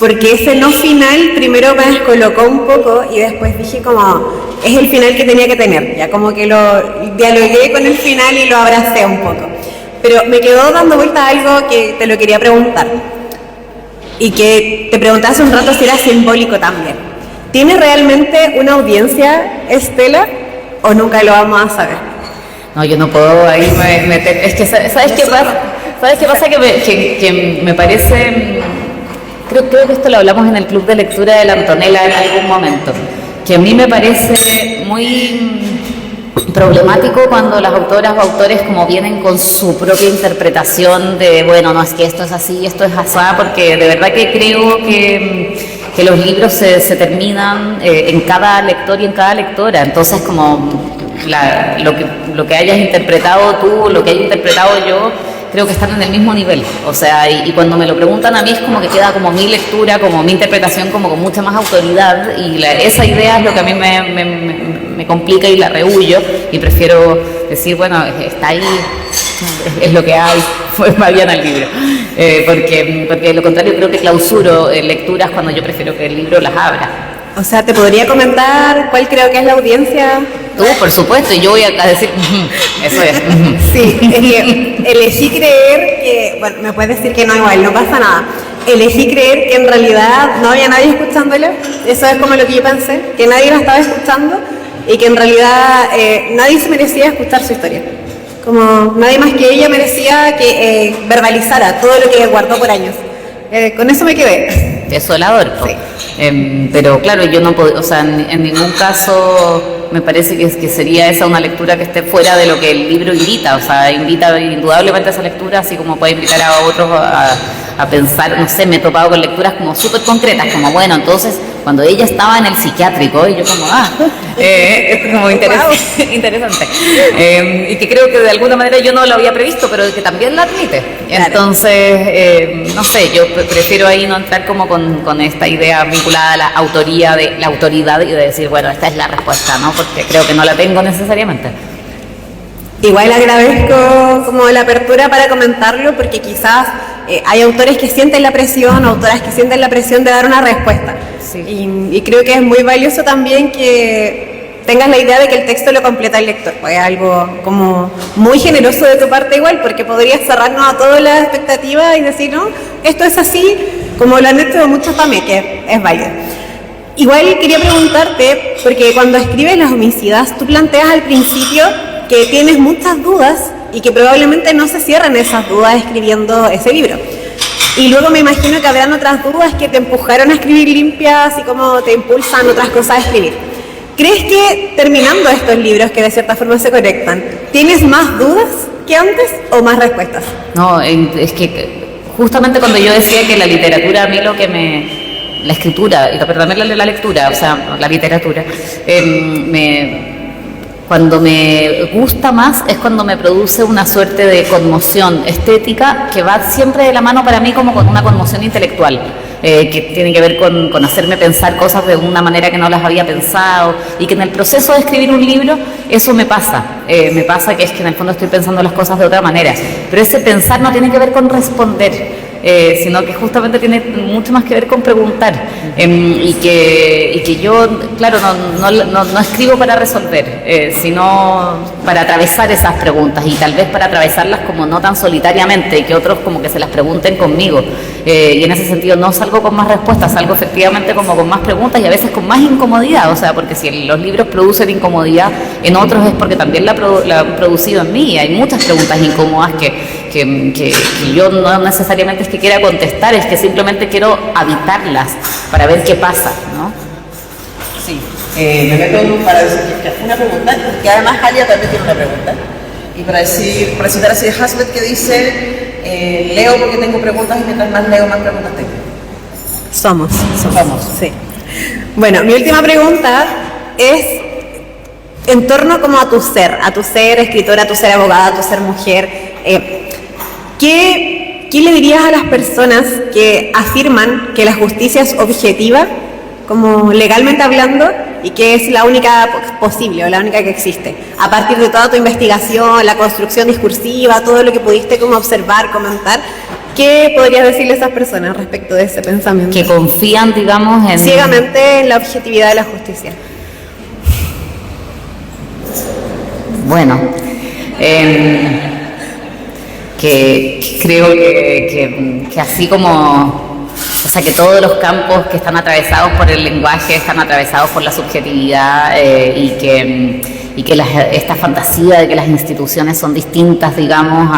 ese no final primero me descolocó un poco y después dije como, es el final que tenía que tener, ya como que lo dialogué con el final y lo abracé un poco. Pero me quedó dando vuelta algo que te lo quería preguntar, y que te preguntaba hace un rato si era simbólico también. ¿Tiene realmente una audiencia, Estela? ¿O nunca lo vamos a saber? No, yo no puedo ahí meter. Es que, ¿sabes qué pasa? ¿Sabes qué pasa? Que me parece. Creo que esto lo hablamos en el club de lectura de la Antonella en algún momento. Que a mí me parece muy problemático cuando las autoras o autores como vienen con su propia interpretación de, bueno, no, es que esto es así, esto es asá, porque de verdad que creo que los libros se terminan en cada lector y en cada lectora. Entonces como lo que hayas interpretado tú, lo que haya interpretado yo, creo que están en el mismo nivel. O sea, y cuando me lo preguntan a mí es como que queda como mi lectura, como mi interpretación, como con mucha más autoridad, y esa idea es lo que a mí me complica y la rehuyo, y prefiero decir, bueno, está ahí, es lo que hay, pues vayan al libro. Porque de lo contrario creo que clausuro lecturas cuando yo prefiero que el libro las abra. O sea, ¿te podría comentar cuál creo que es la audiencia? Tú, por supuesto, y yo voy a decir, eso es. Sí, es que elegí creer que, bueno, me puedes decir que no, igual, no pasa nada. Elegí creer que en realidad no había nadie escuchándola, eso es como lo que yo pensé, que nadie la estaba escuchando y que en realidad nadie se merecía escuchar su historia. Como nadie más que ella merecía que verbalizara todo lo que guardó por años. Con eso me quedé. Desolador, sí. Pero claro, yo no puedo, o sea, en ningún caso me parece que sería esa una lectura que esté fuera de lo que el libro invita. O sea, invita indudablemente a esa lectura, así como puede invitar a otros a pensar. No sé, me he topado con lecturas como súper concretas, como bueno, entonces cuando ella estaba en el psiquiátrico, y yo como, es como interesante. Y que creo que de alguna manera yo no lo había previsto, pero que también la admite. Claro. Entonces, no sé, yo prefiero ahí no entrar como con esta idea vinculada a la autoría, de la autoridad, y de decir, bueno, esta es la respuesta, ¿no? Porque creo que no la tengo necesariamente. Igual agradezco como la apertura para comentarlo, porque quizás hay autores que sienten la presión, autoras que sienten la presión de dar una respuesta. Sí. Y creo que es muy valioso también que tengas la idea de que el texto lo completa el lector. Pues es algo como muy generoso de tu parte igual, porque podrías cerrarnos a todas las expectativas y decir, no, esto es así, como lo han hecho muchos también, que es válido. Igual quería preguntarte, porque cuando escribes Las homicidas, tú planteas al principio que tienes muchas dudas y que probablemente no se cierren esas dudas escribiendo ese libro. Y luego me imagino que habrán otras dudas que te empujaron a escribir Limpia, así como te impulsan otras cosas a escribir. ¿Crees que terminando estos libros que de cierta forma se conectan, tienes más dudas que antes o más respuestas? No, es que justamente cuando yo decía que la literatura a mí lo que la escritura, y también la lectura, o sea, la literatura, cuando me gusta más es cuando me produce una suerte de conmoción estética que va siempre de la mano para mí como con una conmoción intelectual, que tiene que ver con hacerme pensar cosas de una manera que no las había pensado, y que en el proceso de escribir un libro eso me pasa que es que en el fondo estoy pensando las cosas de otra manera, pero ese pensar no tiene que ver con responder, sino que justamente tiene mucho más que ver con preguntar, y que yo, claro, no escribo para resolver, sino para atravesar esas preguntas, y tal vez para atravesarlas como no tan solitariamente, y que otros como que se las pregunten conmigo, y en ese sentido no salgo con más respuestas, salgo efectivamente como con más preguntas y a veces con más incomodidad, o sea, porque si los libros producen incomodidad en otros es porque también la han producido en mí. Hay muchas preguntas incómodas que yo no necesariamente es que quiera contestar, es que simplemente quiero habitarlas para ver qué pasa, ¿no? Sí, me meto para decir que una pregunta, que además Alia también tiene una pregunta, y para citar así de Hazlitt, que dice, leo porque tengo preguntas y mientras más leo más preguntas tengo. Somos. Sí. Bueno, mi última pregunta es en torno como a tu ser escritora, a tu ser abogada, a tu ser mujer. ¿Qué le dirías a las personas que afirman que la justicia es objetiva, como legalmente hablando, y que es la única posible o la única que existe? A partir de toda tu investigación, la construcción discursiva, todo lo que pudiste como observar, comentar, ¿qué podrías decirle a esas personas respecto de ese pensamiento? Que confían, digamos, ciegamente en la objetividad de la justicia. Bueno, que creo que así como, o sea, que todos los campos que están atravesados por el lenguaje están atravesados por la subjetividad, y que esta fantasía de que las instituciones son distintas, digamos,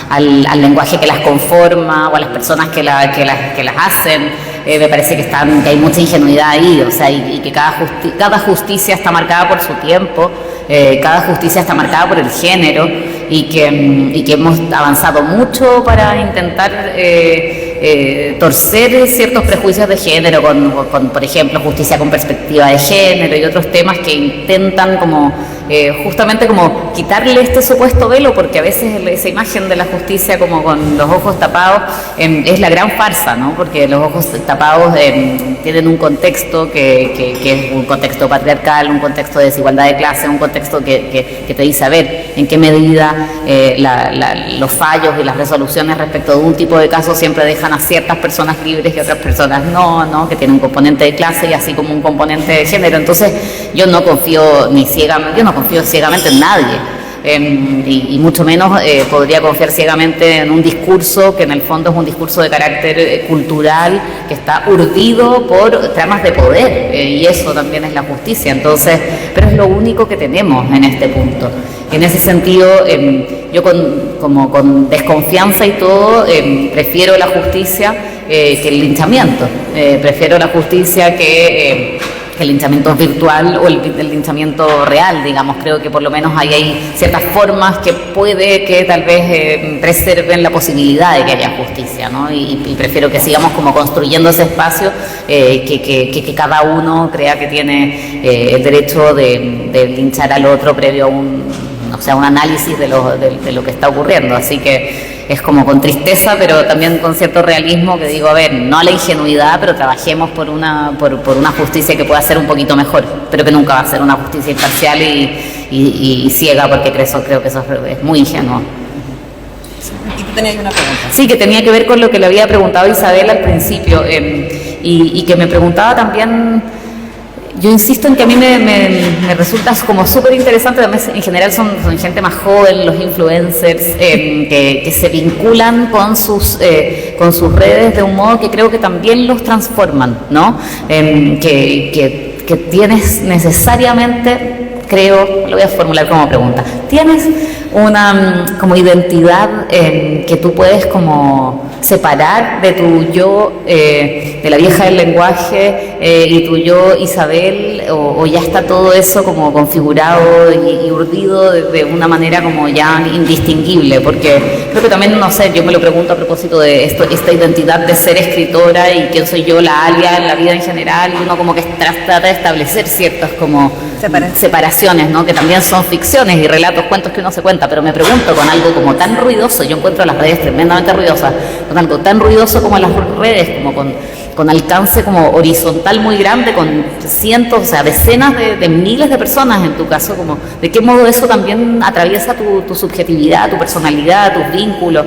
al lenguaje que las conforma o a las personas que las hacen, me parece que hay mucha ingenuidad ahí, o sea, y que cada justicia está marcada por su tiempo, cada justicia está marcada por el género, y que hemos avanzado mucho para intentar torcer ciertos prejuicios de género con, por ejemplo, justicia con perspectiva de género y otros temas que intentan como justamente como quitarle este supuesto velo, porque a veces esa imagen de la justicia como con los ojos tapados es la gran farsa, ¿no? Porque los ojos tapados tienen un contexto que es un contexto patriarcal, un contexto de desigualdad de clase, un contexto que te dice a ver en qué medida los fallos y las resoluciones respecto de un tipo de casos siempre dejan a ciertas personas libres y otras personas no, que tienen un componente de clase y así como un componente de género. Entonces yo no confío ciegamente en nadie, y mucho menos podría confiar ciegamente en un discurso que en el fondo es un discurso de carácter cultural que está urdido por tramas de poder, y eso también es la justicia. Entonces, pero es lo único que tenemos en este punto. En ese sentido, yo con desconfianza y todo, prefiero la justicia que el linchamiento. Prefiero la justicia que el linchamiento virtual o el linchamiento real, digamos. Creo que por lo menos ahí hay ciertas formas que puede que tal vez preserven la posibilidad de que haya justicia, ¿no? Y prefiero que sigamos como construyendo ese espacio, que cada uno crea que tiene el derecho de linchar al otro previo a un análisis de lo que está ocurriendo. Así que es como con tristeza, pero también con cierto realismo, que digo, a ver, no a la ingenuidad, pero trabajemos por una justicia que pueda ser un poquito mejor, pero que nunca va a ser una justicia imparcial y ciega, porque creo que eso es muy ingenuo. Y tú tenías una pregunta. Sí, que tenía que ver con lo que le había preguntado Isabel al principio, y que me preguntaba también. Yo insisto en que a mí me resulta como súper interesante, además en general son gente más joven, los influencers, que se vinculan con sus redes de un modo que creo que también los transforman, ¿no? Que tienes necesariamente, creo, lo voy a formular como pregunta, tienes una como identidad que tú puedes como separar de tu yo, de la vieja del lenguaje y tu yo Isabel, o ya está todo eso como configurado y urdido de una manera como ya indistinguible? Porque creo que también, no sé, yo me lo pregunto a propósito de esta identidad de ser escritora y quién soy yo, la Alia, en la vida en general, y uno como que trata de establecer ciertas como separaciones, ¿no? Que también son ficciones y relatos, cuentos que uno se cuenta, pero me pregunto, con algo como tan ruidoso, yo encuentro las redes tremendamente ruidosas, con algo tan ruidoso como las redes, como con alcance como horizontal muy grande, con cientos, o sea, decenas de miles de personas en tu caso, como de qué modo eso también atraviesa tu subjetividad, tu personalidad, tus vínculos,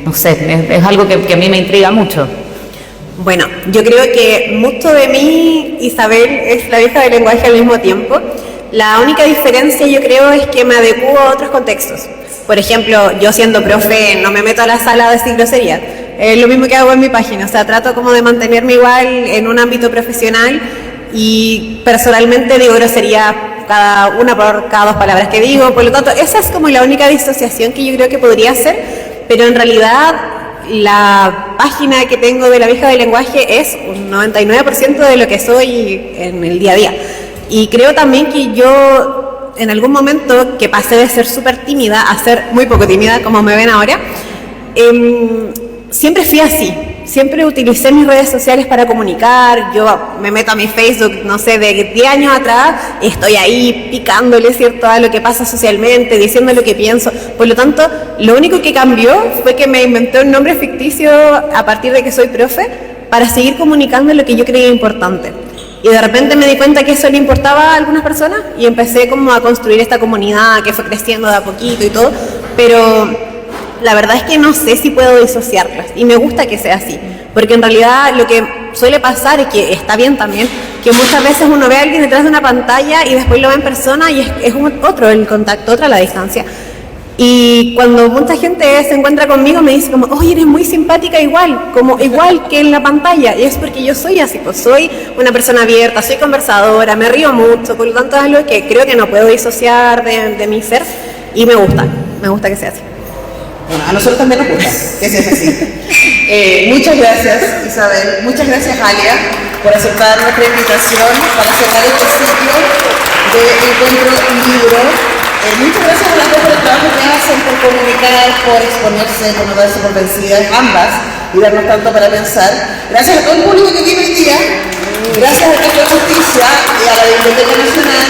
no sé, es algo que a mí me intriga mucho. Bueno, yo creo que mucho de mí, Isabel, es la vieja del lenguaje al mismo tiempo. La única diferencia, yo creo, es que me adecuo a otros contextos. Por ejemplo, yo siendo profe no me meto a la sala a decir groserías. Es lo mismo que hago en mi página, o sea, trato como de mantenerme igual en un ámbito profesional y personalmente digo grosería cada una por cada 2 palabras que digo. Por lo tanto, esa es como la única disociación que yo creo que podría hacer, pero en realidad la página que tengo de la vieja del lenguaje es un 99% de lo que soy en el día a día. Y creo también que yo, en algún momento que pasé de ser súper tímida a ser muy poco tímida, como me ven ahora, siempre fui así. Siempre utilicé mis redes sociales para comunicar. Yo me meto a mi Facebook, no sé, de 10 años atrás, y estoy ahí picándole, ¿cierto?, a lo que pasa socialmente, diciendo lo que pienso. Por lo tanto, lo único que cambió fue que me inventé un nombre ficticio a partir de que soy profe para seguir comunicando lo que yo creía importante. Y de repente me di cuenta que eso le importaba a algunas personas y empecé como a construir esta comunidad que fue creciendo de a poquito y todo, pero la verdad es que no sé si puedo disociarlas y me gusta que sea así, porque en realidad lo que suele pasar, y que está bien también, que muchas veces uno ve a alguien detrás de una pantalla y después lo ve en persona y es otro el contacto, otra la distancia. Y cuando mucha gente se encuentra conmigo me dice como, oye, eres muy simpática igual, como igual que en la pantalla, y es porque yo soy así, pues soy una persona abierta, soy conversadora, me río mucho, por lo tanto es algo que creo que no puedo disociar de mi ser y me gusta que sea así. Bueno, a nosotros también nos gusta que sea así. Muchas gracias, Isabel. Muchas gracias, Alia, por aceptar nuestra invitación para cerrar este ciclo de Encuentro Libro. Muchas gracias a las dos por el trabajo que hacen, por comunicar, por exponerse, por no darse por vencidas, ambas, y darnos tanto para pensar. Gracias a todo el público que viene hoy día. Gracias a Café Justicia y a la Biblioteca Nacional.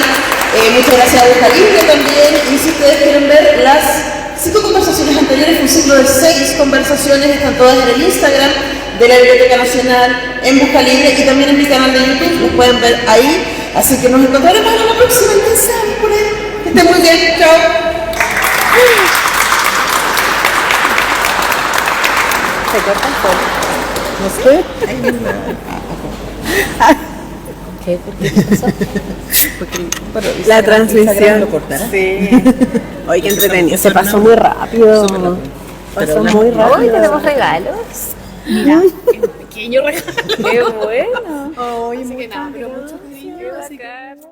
Muchas gracias a Busca Libre también. Y si ustedes quieren ver las 5 conversaciones anteriores, un ciclo de 6 conversaciones, están todas en el Instagram de la Biblioteca Nacional, en Busca Libre y también en mi canal de YouTube, los pueden ver ahí. Así que nos encontraremos en la próxima intención por ahí. Que estén muy bien, chao. ¿Se corta el fondo? No sé. ¿Qué? ¿Por qué? ¿Qué pasó? Porque, La transmisión. Lo cortará. Sí. Oye, qué entretenido. Se pasó muy rápido. Pasó muy rápido. Hoy tenemos regalos. Mira, qué pequeño regalo. Qué bueno. Oye, así que nada, pero mucho cariño.